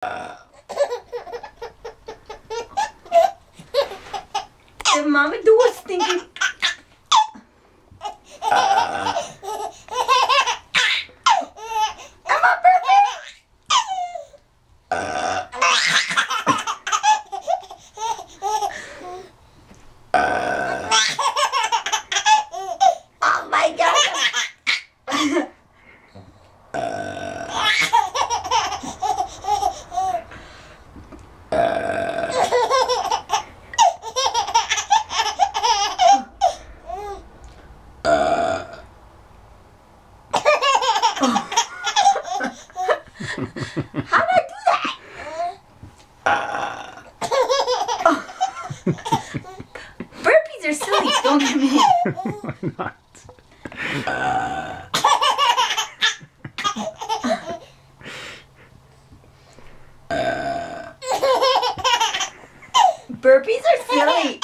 Did Mama do a stinking? Come on, Burpee! Oh my God! How did I do that? Burpees are silly. Don't get me. Why not? Burpees are silly.